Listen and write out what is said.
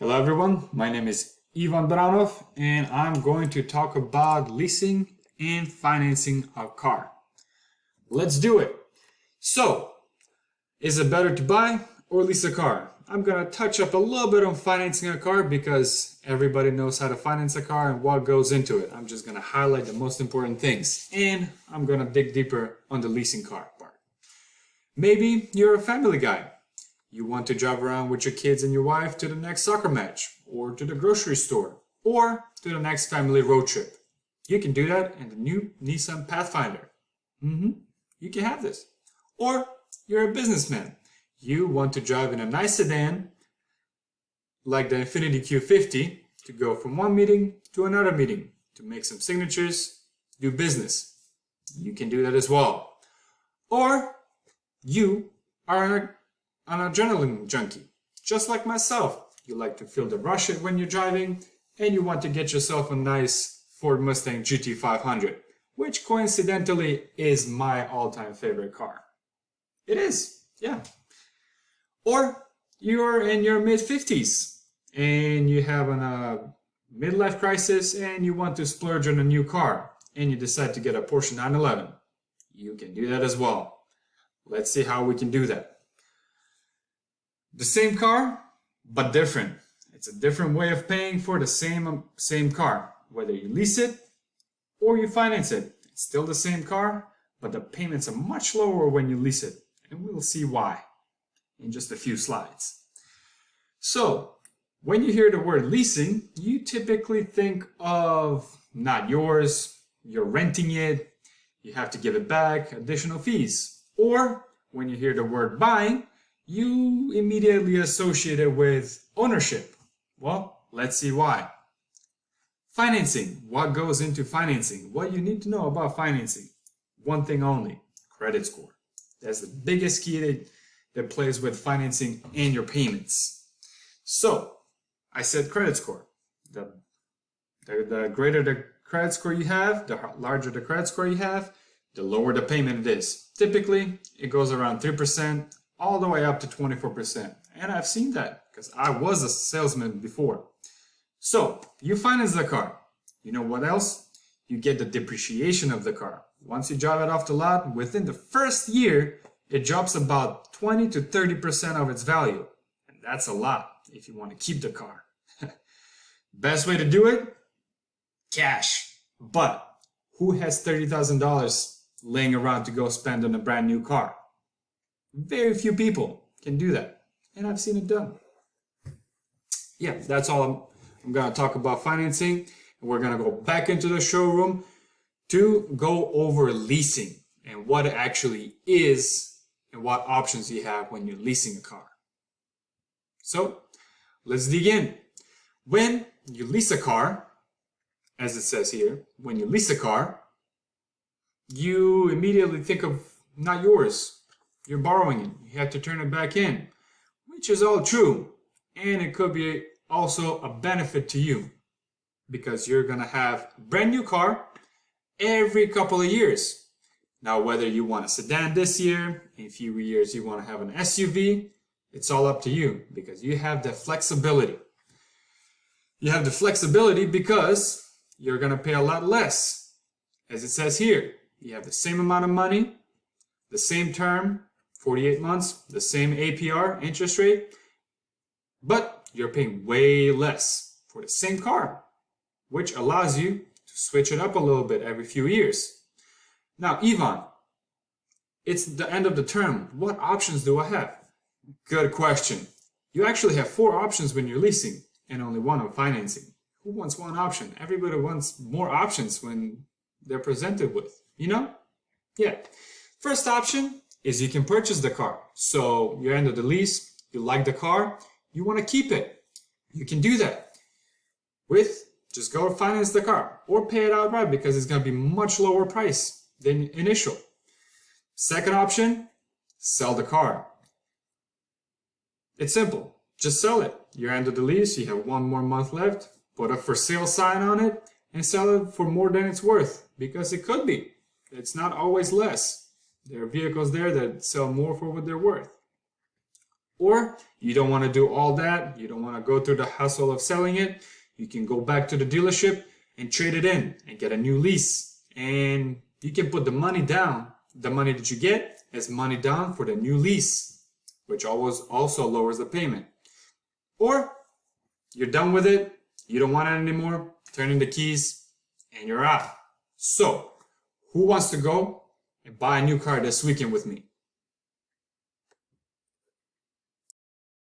Hello everyone, my name is Branov and I'm going to talk about leasing and financing a car. Let's do it! So, is it better to buy or lease a car? I'm going to touch up a little bit on financing a car because everybody knows how to finance a car and what goes into it. I'm just going to highlight the most important things and I'm going to dig deeper on the leasing car part. Maybe you're a family guy. You want to drive around with your kids and your wife to the next soccer match, or to the grocery store, or to the next family road trip. You can do that in the new Nissan Pathfinder. You can have this. Or you're a businessman. You want to drive in a nice sedan, like the Infiniti Q50, to go from one meeting to another meeting, to make some signatures, do business. You can do that as well. Or you are an adrenaline junkie, just like myself. You like to feel the rush when you're driving, and you want to get yourself a nice Ford Mustang GT500, which coincidentally is my all-time favorite car. It is, yeah. Or you're in your mid-50s, and you have a midlife crisis, and you want to splurge on a new car, and you decide to get a Porsche 911. You can do that as well. Let's see how we can do that. The same car, but different. It's a different way of paying for the same car. Whether you lease it or you finance it, it's still the same car, but the payments are much lower when you lease it. And we'll see why in just a few slides. So, when you hear the word leasing, you typically think of not yours, you're renting it, you have to give it back, additional fees. Or when you hear the word buying, you immediately associate it with ownership. Well, let's see why. Financing. What goes into financing? What you need to know about financing. One thing only, credit score. That's the biggest key that plays with financing and your payments. So, I said credit score. The greater the credit score you have, the larger the credit score you have, the lower the payment it is. Typically, it goes around 3%, all the way up to 24%. And I've seen that because I was a salesman before. So, you finance the car. You know what else? You get the depreciation of the car. Once you drive it off the lot, within the first year, it drops about 20 to 30% of its value. And that's a lot if you want to keep the car. Best way to do it? Cash. But who has $30,000 laying around to go spend on a brand new car? Very few people can do that, and I've seen it done. Yeah, that's all I'm going to talk about financing, and we're going to go back into the showroom to go over leasing and what it actually is and what options you have when you're leasing a car. So, let's dig in. When you lease a car, as it says here, when you lease a car, you immediately think of not yours. You're borrowing it. You have to turn it back in, which is all true. And it could be also a benefit to you because you're going to have a brand new car every couple of years. Now, whether you want a sedan this year, in a few years you want to have an SUV, it's all up to you because you have the flexibility. You have the flexibility because you're going to pay a lot less. As it says here, you have the same amount of money, the same term, 48 months, the same APR, interest rate, but you're paying way less for the same car, which allows you to switch it up a little bit every few years. Now, Ivan, it's the end of the term. What options do I have? Good question. You actually have 4 options when you're leasing and only 1 on financing. Who wants 1 option? Everybody wants more options when they're presented with, you know? Yeah. First option is you can purchase the car. So you're end of the lease, you like the car, you want to keep it. You can do that with just go finance the car or pay it outright because it's going to be much lower price than initial. Second option, sell the car. It's simple. Just sell it. You're end of the lease, you have 1 more month left, put a for sale sign on it and sell it for more than it's worth because it could be. It's not always less. There are vehicles there that sell more for what they're worth. Or you don't want to do all that, you don't want to go through the hassle of selling it, you can go back to the dealership and trade it in and get a new lease. And you can put the money down, the money that you get as money down for the new lease, which always also lowers the payment. Or you're done with it, you don't want it anymore, turn in the keys, and you're out. So, who wants to go and buy a new car this weekend with me?